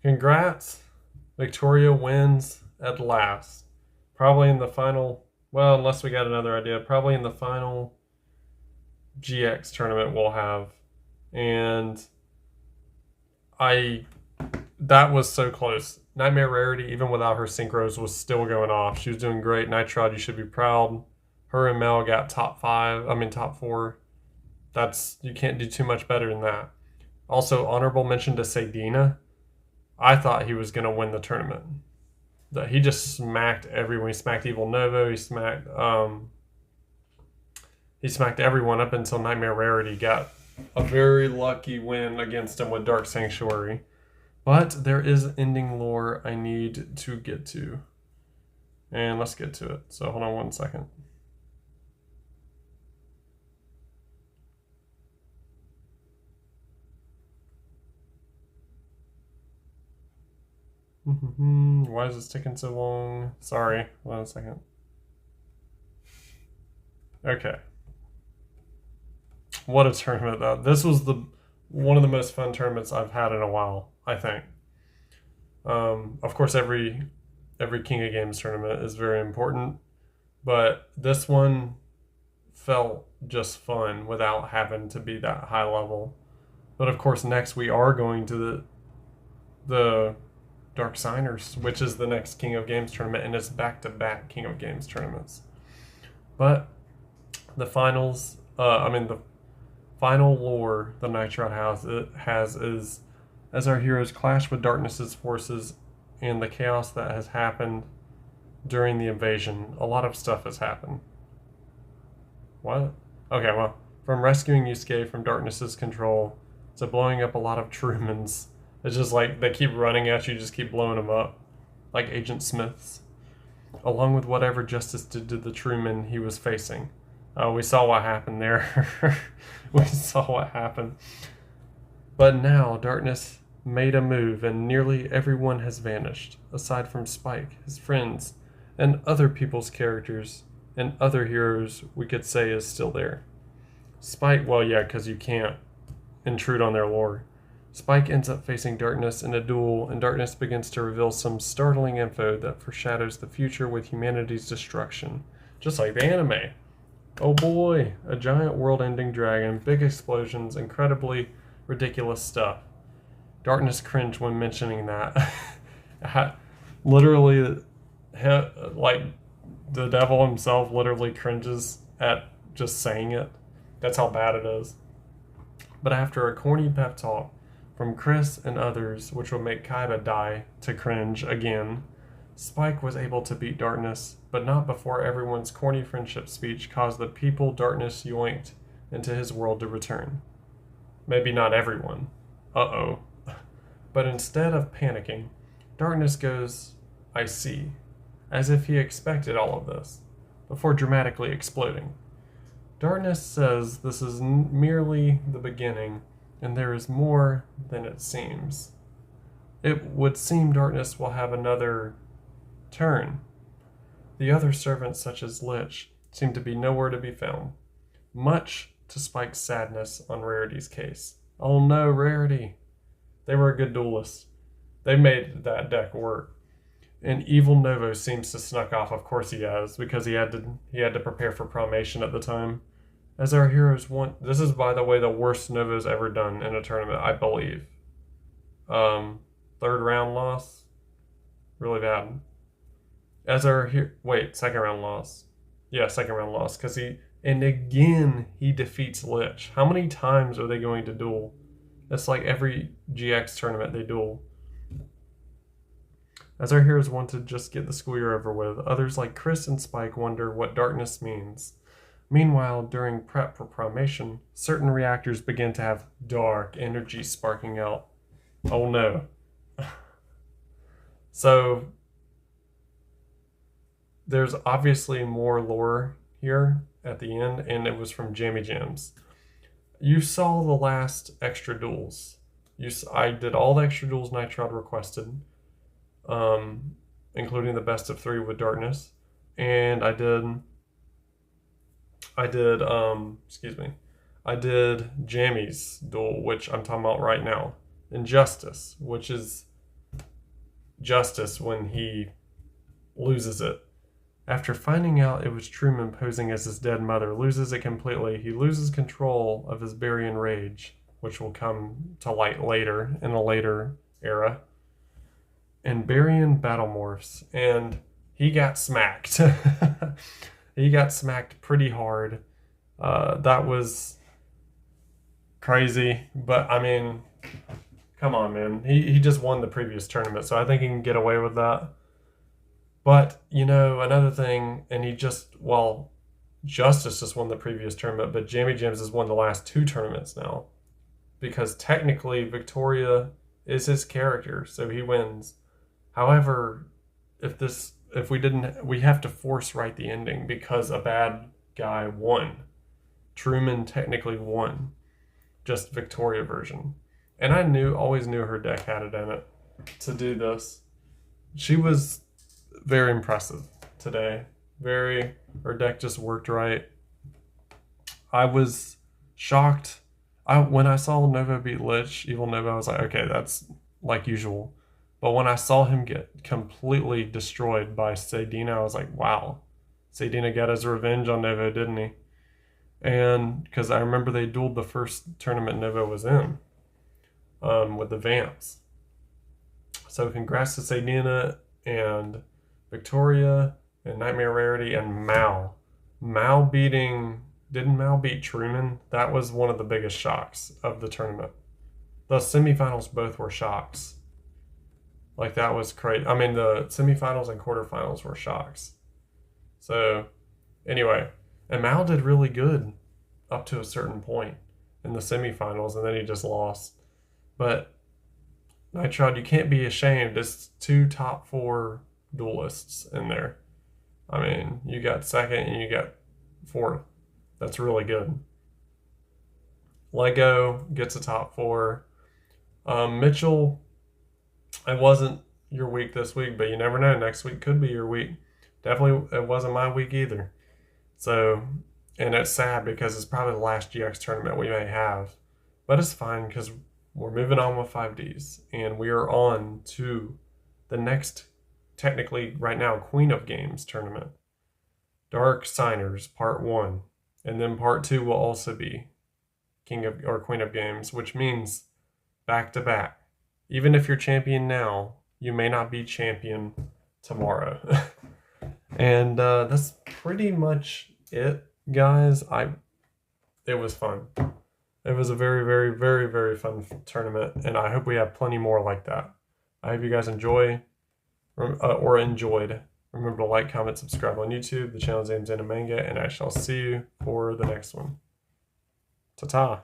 Congrats. Victoria wins at last. Probably in the final, well, unless we got another idea, probably in the final GX tournament we'll have. And I, that was so close. Nightmare Rarity, even without her synchros, was still going off. She was doing great. Nitrod, you should be proud. Her and Mel got top four. You can't do too much better than that. Also, honorable mention to Sadina. I thought he was going to win the tournament. He just smacked everyone. He smacked Evil Novo. He smacked everyone up until Nightmare Rarity got a very lucky win against him with Dark Sanctuary. But there is ending lore I need to get to. And let's get to it. So hold on one second. Why is this taking so long? Sorry, hold on a second. Okay. What a tournament though. This was one of the most fun tournaments I've had in a while, I think. Of course every King of Games tournament is very important, but this one felt just fun without having to be that high level. But of course next we are going to the Dark Signers, which is the next King of Games tournament, and it's back-to-back King of Games tournaments. But the finals, the final lore the Nitrod has is as our heroes clash with Darkness's forces and the chaos that has happened during the invasion. A lot of stuff has happened. What? Okay, well, from rescuing Yusuke from Darkness's control to blowing up a lot of Truemans. It's just like they keep running at you, just keep blowing them up, like Agent Smith's. Along with whatever Justice did to the Trueman he was facing. We saw what happened there. We saw what happened. But now, Darkness made a move and nearly everyone has vanished, aside from Spike, his friends, and other people's characters, and other heroes we could say is still there. Spike, well, yeah, because you can't intrude on their lore. Spike ends up facing Darkness in a duel, and Darkness begins to reveal some startling info that foreshadows the future with humanity's destruction. Just like the anime. Oh boy, a giant world-ending dragon, big explosions, incredibly ridiculous stuff. Darkness cringed when mentioning that. Literally, like, the devil himself literally cringes at just saying it. That's how bad it is. But after a corny pep talk from Chris and others, which would make Kaiba die to cringe again, Spike was able to beat Darkness, but not before everyone's corny friendship speech caused the people Darkness yoinked into his world to return. Maybe not everyone. Uh-oh. But instead of panicking, Darkness goes, "I see," as if he expected all of this, before dramatically exploding. Darkness says this is merely the beginning, and there is more than it seems. It would seem Darkness will have another turn. The other servants, such as Lich, seem to be nowhere to be found, much to Spike's sadness on Rarity's case. Oh no, Rarity! They were a good duelist. They made that deck work. And Evil Novo seems to snuck off. Of course he has, because he had to prepare for Promation at the time. As our heroes want, this is, by the way, the worst Novo's ever done in a tournament, I believe. Third round loss, really bad. Second round loss. Yeah, second round loss, because again he defeats Lich. How many times are they going to duel? It's like every GX tournament they duel. As our heroes want to just get the school year over with, others like Chris and Spike wonder what Darkness means. Meanwhile, during prep for Promation, certain reactors begin to have dark energy sparking out. Oh no. So, there's obviously more lore here at the end, and it was from Jammy Jams. You saw the last extra duels. I did all the extra duels Nitrod requested, including the best of 3 with Darkness, and I did Jammy's duel, which I'm talking about right now. Injustice, which is Justice when he loses it. After finding out it was Trueman posing as his dead mother, loses it completely. He loses control of his Barian rage, which will come to light later in a later era. And Barian battlemorphs, and he got smacked. He got smacked pretty hard. That was crazy, but I mean, come on, man. He just won the previous tournament, so I think he can get away with that. But, you know, another thing, and Justice just won the previous tournament, but Jamie James has won the last 2 tournaments now. Because technically, Victoria is his character, so he wins. However, we have to force write the ending because a bad guy won. Trueman technically won, just Victoria version. And I always knew her deck had it in it to do this. She was very impressive today. Her deck just worked right. I was shocked. When I saw Nova beat Lich, Evil Nova, I was like, okay, that's like usual. But when I saw him get completely destroyed by Sadina, I was like, wow. Sadina got his revenge on Nova, didn't he? And because I remember they dueled the first tournament Nova was in with the Vamps. So congrats to Sadina and Victoria and Nightmare Rarity and Mal. Didn't Mal beat Trueman? That was one of the biggest shocks of the tournament. The semifinals both were shocks. Like, that was crazy. I mean, the semifinals and quarterfinals were shocks. So, anyway, and Mal did really good up to a certain point in the semifinals, and then he just lost. But, Nitrod, you can't be ashamed. It's 2 top 4 duelists in there. I mean, you got second and you got 4th. That's really good. Lego gets a top 4. Mitchell, it wasn't your week this week, but you never know. Next week could be your week. Definitely, it wasn't my week either. So, and it's sad because it's probably the last GX tournament we may have. But it's fine because we're moving on with 5Ds. And we are on to the next, technically right now, Queen of Games tournament. Dark Signers, Part 1. And then Part 2 will also be Queen of Games, which means back to back. Even if you're champion now, you may not be champion tomorrow. And that's pretty much it, guys. It was fun. It was a very, very, very, very fun tournament, and I hope we have plenty more like that. I hope you guys enjoy or enjoyed. Remember to like, comment, subscribe on YouTube. The channel is Manga, and I shall see you for the next one. Ta-ta.